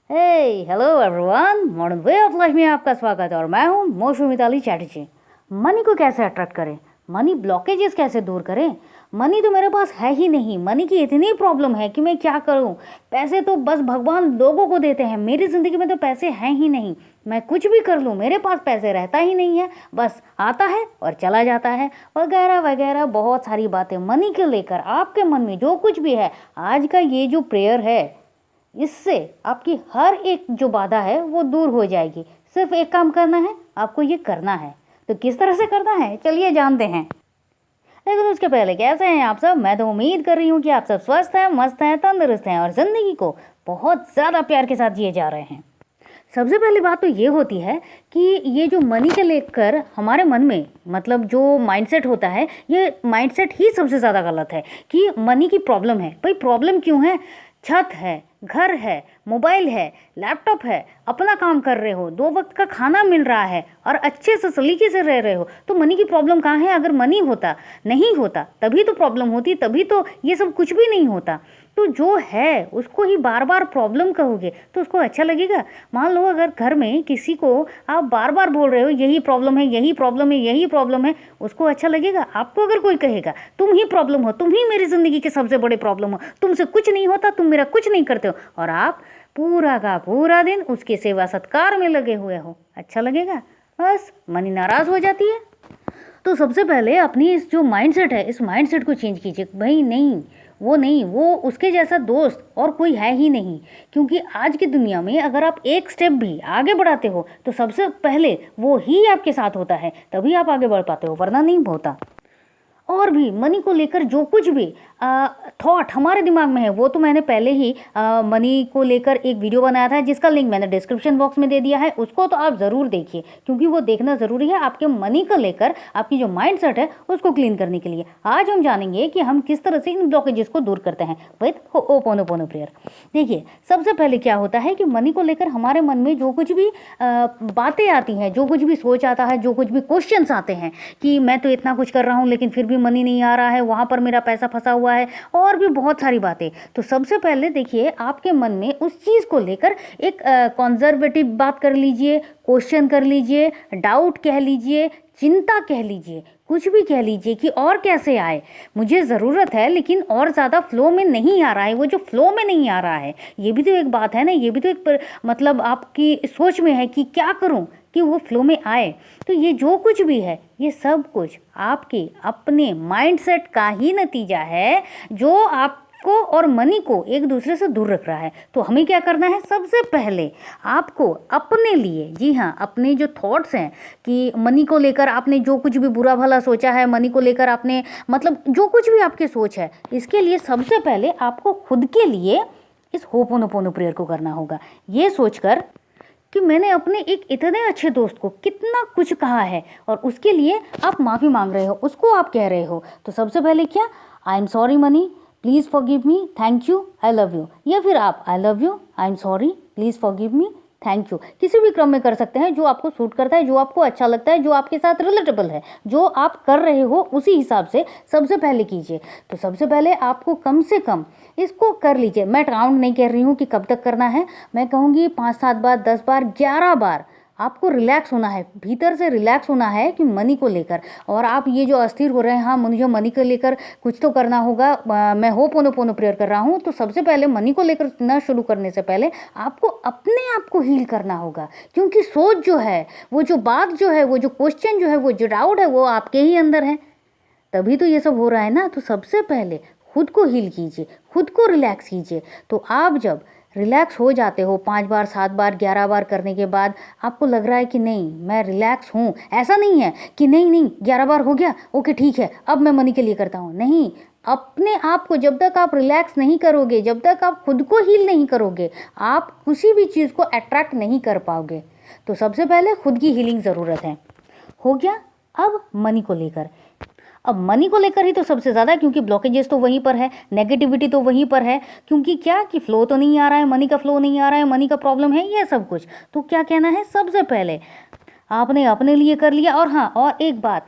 Hey hello everyone, modern way of life में आपका स्वागत है और मैं हूँ मोशु मिताली चैटर्जी। मनी को कैसे अट्रैक्ट करें, मनी ब्लॉकेजेस कैसे दूर करें। मनी तो मेरे पास है ही नहीं, मनी की इतनी प्रॉब्लम है कि मैं क्या करूँ। पैसे तो बस भगवान लोगों को देते हैं, मेरी ज़िंदगी में तो पैसे हैं ही नहीं। मैं कुछ भी कर लूँ मेरे पास पैसे रहता ही नहीं है, बस आता है और चला जाता है, वगैरह वगैरह बहुत सारी बातें मनी को लेकर। आपके मन में जो कुछ भी है, आज का ये जो प्रेयर है, इससे आपकी हर एक जो बाधा है वो दूर हो जाएगी। सिर्फ एक काम करना है, आपको ये करना है। तो किस तरह से करना है, चलिए जानते हैं। लेकिन उसके पहले कैसे हैं आप सब। मैं तो उम्मीद कर रही हूँ कि आप सब स्वस्थ हैं, मस्त हैं, तंदुरुस्त हैं और ज़िंदगी को बहुत ज़्यादा प्यार के साथ जिए जा रहे हैं। सबसे पहली बात तो ये होती है कि ये जो मनी के लेकर हमारे मन में मतलब जो माइंडसेट होता है, ये माइंडसेट ही सबसे ज़्यादा गलत है कि मनी की प्रॉब्लम है। भाई प्रॉब्लम क्यों है? छत है, घर है, मोबाइल है, लैपटॉप है, अपना काम कर रहे हो, 2 वक्त का खाना मिल रहा है और अच्छे से सलीके से रह रहे हो, तो मनी की प्रॉब्लम कहाँ है? अगर मनी होता नहीं होता तभी तो प्रॉब्लम होती, तभी तो ये सब कुछ भी नहीं होता। तो जो है उसको ही बार बार प्रॉब्लम कहोगे तो उसको अच्छा लगेगा? मान लो अगर घर में किसी को आप बार बार बोल रहे हो यही प्रॉब्लम है, यही प्रॉब्लम है, यही प्रॉब्लम है, उसको अच्छा लगेगा? आपको अगर कोई कहेगा तुम ही प्रॉब्लम हो, तुम ही मेरी ज़िंदगी के सबसे बड़े प्रॉब्लम हो, तुमसे कुछ नहीं होता, तुम मेरा कुछ नहीं करते हो, और आप पूरा का पूरा दिन उसके सेवा सत्कार में लगे हुए हो, अच्छा लगेगा? बस मनी नाराज़ हो जाती है। तो सबसे पहले अपनी इस जो माइंडसेट है, इस माइंडसेट को चेंज कीजिए। भाई नहीं, वो उसके जैसा दोस्त और कोई है ही नहीं। क्योंकि आज की दुनिया में अगर आप एक स्टेप भी आगे बढ़ाते हो तो सबसे पहले वो ही आपके साथ होता है, तभी आप आगे बढ़ पाते हो, वरना नहीं होता। और भी मनी को लेकर जो कुछ भी थॉट हमारे दिमाग में है, वो तो मैंने पहले ही मनी को लेकर एक वीडियो बनाया था जिसका लिंक मैंने डिस्क्रिप्शन बॉक्स में दे दिया है, उसको तो आप ज़रूर देखिए क्योंकि वो देखना ज़रूरी है आपके मनी को लेकर, आपकी जो माइंडसेट है उसको क्लीन करने के लिए। आज हम जानेंगे कि हम किस तरह से इन ब्लॉकेजेस को दूर करते हैं विद होपोनोपोनो प्रेयर। देखिए सबसे पहले क्या होता है कि मनी को लेकर हमारे मन में जो कुछ भी बातें आती हैं, जो कुछ भी सोच आता है, जो कुछ भी क्वेश्चंस आते हैं कि मैं तो इतना कुछ कर रहा हूँ लेकिन फिर भी मनी नहीं आ रहा है, वहाँ पर मेरा पैसा फंसा हुआ है, और भी बहुत सारी बातें। तो सबसे पहले देखिए आपके मन में उस चीज़ को लेकर एक कॉन्जर्वेटिव बात कर लीजिए, क्वेश्चन कर लीजिए, डाउट कह लीजिए, चिंता कह लीजिए, कुछ भी कह लीजिए कि और कैसे आए, मुझे ज़रूरत है लेकिन और ज़्यादा फ्लो में नहीं आ रहा है। वो जो फ्लो में नहीं आ रहा है ये भी तो एक बात है ना, ये भी तो एक मतलब आपकी सोच में है कि क्या करूं कि वो फ्लो में आए। तो ये जो कुछ भी है ये सब कुछ आपके अपने माइंडसेट का ही नतीजा है जो आपको और मनी को एक दूसरे से दूर रख रहा है। तो हमें क्या करना है? सबसे पहले आपको अपने लिए, जी हाँ, अपने जो थॉट्स हैं कि मनी को लेकर आपने जो कुछ भी बुरा भला सोचा है, मनी को लेकर आपने मतलब जो कुछ भी आपकी सोच है, इसके लिए सबसे पहले आपको खुद के लिए इस होपोनोपोनो प्रेयर को करना होगा। ये सोचकर कि मैंने अपने एक इतने अच्छे दोस्त को कितना कुछ कहा है और उसके लिए आप माफ़ी मांग रहे हो, उसको आप कह रहे हो। तो सबसे पहले क्या? आई am sorry money, please forgive me, thank you, I love you, या फिर आप आई love you, I am sorry, please forgive me, thank you. किसी भी क्रम में कर सकते हैं, जो आपको सूट करता है, जो आपको अच्छा लगता है, जो आपके साथ रिलेटेबल है, जो आप कर रहे हो उसी हिसाब से सबसे पहले कीजिए। तो सबसे पहले आपको कम से कम इसको कर लीजिए। मैं काउंट नहीं कर रही हूँ कि कब तक करना है, मैं कहूँगी 5-7 बार, 10 बार, 11 बार आपको रिलैक्स होना है, भीतर से रिलैक्स होना है कि मनी को लेकर। और आप ये जो अस्थिर हो रहे हैं, हाँ मुझे मनी को लेकर कुछ तो करना होगा, मैं होपोनोपोनो प्रेयर कर रहा हूँ, तो सबसे पहले मनी को लेकर ना शुरू करने से पहले आपको अपने आप को हील करना होगा। क्योंकि सोच जो है, वो जो बात जो है, वो जो क्वेश्चन जो है, वो जो डाउट है, वो आपके ही अंदर है, तभी तो ये सब हो रहा है ना। तो सबसे पहले खुद को हील कीजिए, खुद को रिलैक्स कीजिए। तो आप जब रिलैक्स हो जाते हो 5 बार, 7 बार, 11 बार करने के बाद आपको लग रहा है कि नहीं मैं रिलैक्स हूँ, ऐसा नहीं है कि नहीं 11 बार हो गया, ओके ठीक है अब मैं मनी के लिए करता हूँ, नहीं। अपने आप को जब तक आप रिलैक्स नहीं करोगे, जब तक आप खुद को हील नहीं करोगे, आप किसी भी चीज़ को अट्रैक्ट नहीं कर पाओगे। तो सबसे पहले खुद की हीलिंग ज़रूरत है। हो गया। अब मनी को लेकर, अब मनी को लेकर ही तो सबसे ज़्यादा, क्योंकि ब्लॉकेजेस तो वहीं पर है, नेगेटिविटी तो वहीं पर है, क्योंकि क्या कि फ्लो तो नहीं आ रहा है, मनी का फ्लो नहीं आ रहा है, मनी का प्रॉब्लम है, ये सब कुछ। तो क्या कहना है? सबसे पहले आपने अपने लिए कर लिया। और हाँ, और एक बात,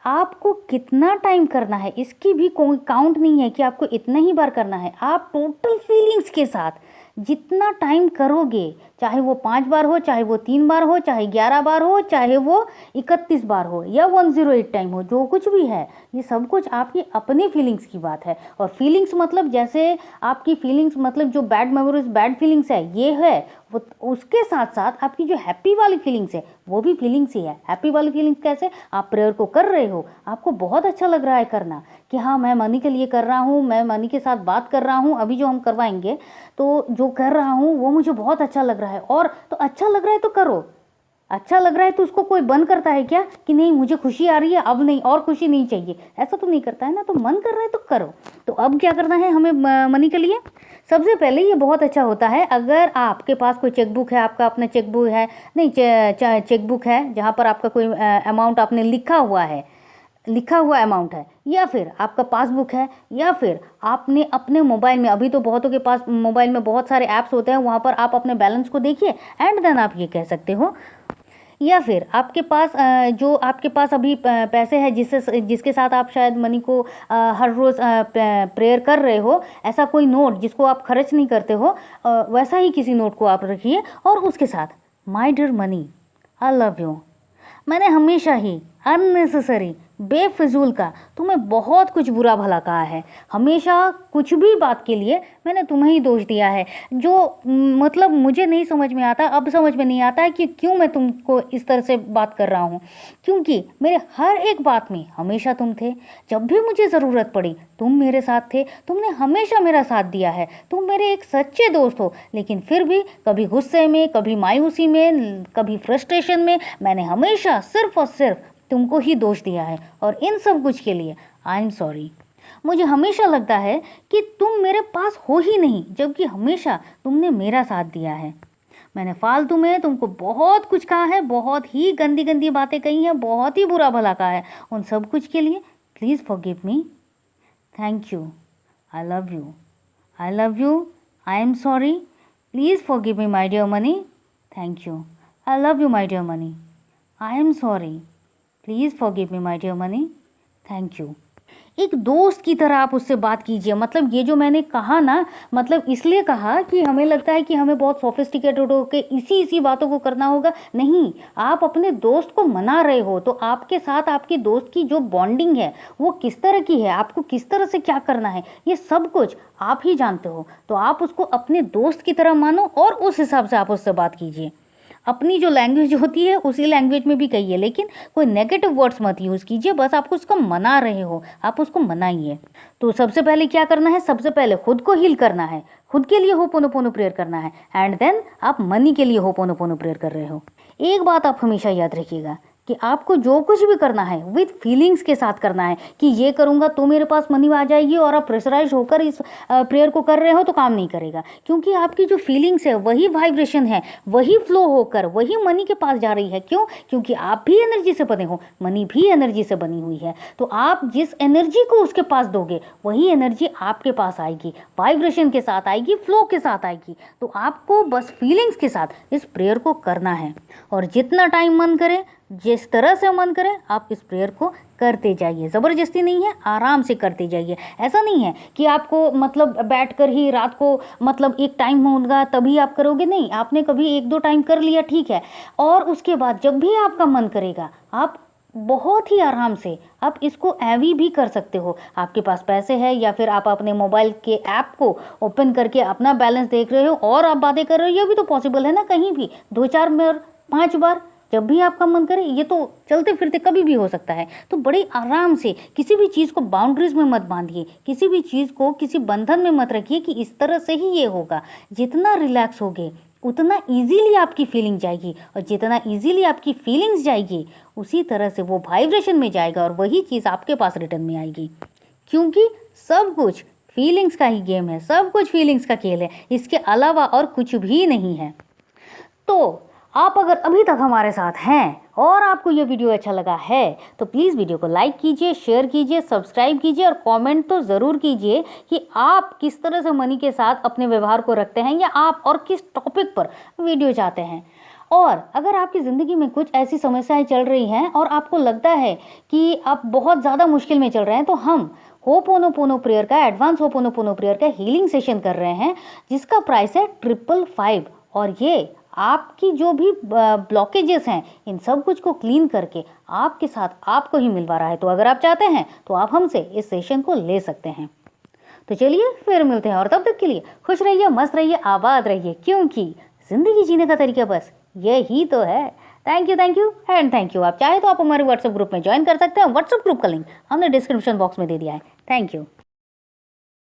आपको कितना टाइम करना है इसकी भी कोई काउंट नहीं है कि आपको इतना ही बार करना है। आप टोटल फीलिंग्स के साथ जितना टाइम करोगे, चाहे वो 5 बार हो, चाहे वो 3 बार हो, चाहे 11 बार हो, चाहे वो 31 बार हो या 108 टाइम हो, जो कुछ भी है, ये सब कुछ आपकी अपनी फीलिंग्स की बात है। और फीलिंग्स मतलब जैसे आपकी फीलिंग्स मतलब जो बैड मेमोरीज, बैड फीलिंग्स है ये है, वो उसके साथ साथ आपकी जो हैप्पी वाली फीलिंग्स है वो भी फीलिंग्स ही है। हैप्पी वाली फीलिंग्स कैसे? आप प्रेयर को कर रहे हो, आपको बहुत अच्छा लग रहा है करना, कि हाँ मैं मनी के लिए कर रहा हूँ, मैं मनी के साथ बात कर रहा हूँ, अभी जो हम करवाएंगे तो जो कर रहा हूँ वो मुझे बहुत अच्छा लग रहा है। और तो अच्छा लग रहा है तो करो, अच्छा लग रहा है तो उसको कोई बंद करता है क्या कि नहीं मुझे खुशी आ रही है अब नहीं और खुशी नहीं चाहिए, ऐसा तो नहीं करता है ना। तो मन कर रहा है तो करो। तो अब क्या करना है हमें मनी के लिए? सबसे पहले ये बहुत अच्छा होता है अगर आपके पास कोई चेकबुक है, आपका अपना चेकबुक है, नहीं चेकबुक है जहाँ पर आपका कोई अमाउंट आपने लिखा हुआ अमाउंट है, या फिर आपका पासबुक है, या फिर आपने अपने मोबाइल में, अभी तो बहुतों के पास मोबाइल में बहुत सारे ऐप्स होते हैं, वहाँ पर आप अपने बैलेंस को देखिए एंड देन आप ये कह सकते हो। या फिर आपके पास जो आपके पास अभी पैसे हैं जिसके साथ आप शायद मनी को हर रोज़ प्रेयर कर रहे हो, ऐसा कोई नोट जिसको आप खर्च नहीं करते हो, वैसा ही किसी नोट को आप रखिए और उसके साथ my dear money I love you. मैंने हमेशा ही अननेसेसरी बेफिजूल का तुम्हें बहुत कुछ बुरा भला कहा है, हमेशा कुछ भी बात के लिए मैंने तुम्हें ही दोष दिया है, जो मतलब मुझे नहीं समझ में आता, अब समझ में नहीं आता है कि क्यों मैं तुमको इस तरह से बात कर रहा हूँ, क्योंकि मेरे हर एक बात में हमेशा तुम थे। जब भी मुझे ज़रूरत पड़ी तुम मेरे साथ थे, तुमने हमेशा मेरा साथ दिया है, तुम मेरे एक सच्चे दोस्त हो। लेकिन फिर भी कभी गुस्से में, कभी मायूसी में, कभी फ्रस्ट्रेशन में मैंने हमेशा सिर्फ और सिर्फ तुमको ही दोष दिया है, और इन सब कुछ के लिए आई एम सॉरी। मुझे हमेशा लगता है कि तुम मेरे पास हो ही नहीं, जबकि हमेशा तुमने मेरा साथ दिया है। मैंने फालतू में तुमको बहुत कुछ कहा है, बहुत ही गंदी गंदी बातें कही हैं, बहुत ही बुरा भला कहा है, उन सब कुछ के लिए please forgive me. Thank you, I love you, I love you, I am sorry, please forgive me my dear money. Thank you, I love you my dear money, I am sorry, please forgive me my dear money. Thank you. एक दोस्त की तरह आप उससे बात कीजिए। मतलब ये जो मैंने कहा ना, मतलब इसलिए कहा कि हमें लगता है कि हमें बहुत सोफिस्टिकेटेड होकर इसी बातों को करना होगा, नहीं। आप अपने दोस्त को मना रहे हो तो आपके साथ आपके दोस्त की जो बॉन्डिंग है वो किस तरह की है, आपको किस तरह से क्या करना है, ये सब कुछ आप ही जानते हो। तो आप उसको अपने दोस्त की तरह मानो और उस हिसाब से आप उससे बात कीजिए। अपनी जो लैंग्वेज होती है उसी लैंग्वेज में भी कहिए, लेकिन कोई नेगेटिव वर्ड्स मत यूज़ कीजिए। बस आपको उसको मना रहे हो, आप उसको मनाइए। तो सबसे पहले क्या करना है? सबसे पहले खुद को हील करना है, खुद के लिए होपोनोपोनो प्रेयर करना है, एंड देन आप मनी के लिए होपोनोपोनो प्रेयर कर रहे हो। एक बात आप हमेशा याद रखिएगा कि आपको जो कुछ भी करना है विद फीलिंग्स के साथ करना है, कि ये करूँगा तो मेरे पास मनी आ जाएगी, और आप प्रेशराइज होकर इस प्रेयर को कर रहे हो तो काम नहीं करेगा। क्योंकि आपकी जो फीलिंग्स है वही वाइब्रेशन है, वही फ्लो होकर वही मनी के पास जा रही है। क्यों? क्योंकि आप भी एनर्जी से बने हो, मनी भी एनर्जी से बनी हुई है। तो आप जिस एनर्जी को उसके पास दोगे वही एनर्जी आपके पास आएगी, वाइब्रेशन के साथ आएगी, फ्लो के साथ आएगी। तो आपको बस फीलिंग्स के साथ इस प्रेयर को करना है, और जितना टाइम मन करे, जिस तरह से मन करे, आप इस प्रेयर को करते जाइए। ज़बरदस्ती नहीं है, आराम से करते जाइए। ऐसा नहीं है कि आपको मतलब बैठकर ही रात को मतलब एक टाइम होगा तभी आप करोगे, नहीं। आपने कभी 1-2 टाइम कर लिया, ठीक है, और उसके बाद जब भी आपका मन करेगा आप बहुत ही आराम से आप इसको ऐवी भी कर सकते हो। आपके पास पैसे है, या फिर आप अपने मोबाइल के ऐप को ओपन करके अपना बैलेंस देख रहे हो और आप बातें कर रहे हो, ये भी तो पॉसिबल है ना। कहीं भी 2-4 बार, 5 बार, जब भी आपका मन करे, ये तो चलते फिरते कभी भी हो सकता है। तो बड़ी आराम से, किसी भी चीज़ को बाउंड्रीज में मत बांधिए, किसी भी चीज़ को किसी बंधन में मत रखिए कि इस तरह से ही ये होगा। जितना रिलैक्स होगे उतना इजीली आपकी फीलिंग जाएगी, और जितना इजीली आपकी फीलिंग्स जाएगी उसी तरह से वो वाइब्रेशन में जाएगा, और वही चीज़ आपके पास रिटर्न में आएगी। क्योंकि सब कुछ फीलिंग्स का ही गेम है, सब कुछ फीलिंग्स का खेल है, इसके अलावा और कुछ भी नहीं है। तो आप अगर अभी तक हमारे साथ हैं और आपको ये वीडियो अच्छा लगा है तो प्लीज़ वीडियो को लाइक कीजिए, शेयर कीजिए, सब्सक्राइब कीजिए, और कमेंट तो ज़रूर कीजिए कि आप किस तरह से मनी के साथ अपने व्यवहार को रखते हैं, या आप और किस टॉपिक पर वीडियो चाहते हैं। और अगर आपकी ज़िंदगी में कुछ ऐसी समस्याएं चल रही हैं और आपको लगता है कि आप बहुत ज़्यादा मुश्किल में चल रहे हैं, तो हम होपोनोपोनो प्रेयर का, एडवांस होपोनोपोनो प्रेयर का हीलिंग सेशन कर रहे हैं, जिसका प्राइस है 555। और ये आपकी जो भी ब्लॉकेजेस हैं इन सब कुछ को क्लीन करके आपके साथ आपको ही मिलवा रहा है। तो अगर आप चाहते हैं तो आप हमसे इस सेशन को ले सकते हैं। तो चलिए फिर मिलते हैं, और तब तक के लिए खुश रहिए, मस्त रहिए, आबाद रहिए, क्योंकि ज़िंदगी जीने का तरीका बस यही तो है। Thank you and thank you. आप चाहे तो आप हमारे व्हाट्सएप ग्रुप में ज्वाइन कर सकते हैं। व्हाट्सएप ग्रुप का लिंक हमने डिस्क्रिप्शन बॉक्स में दे दिया है। Thank you.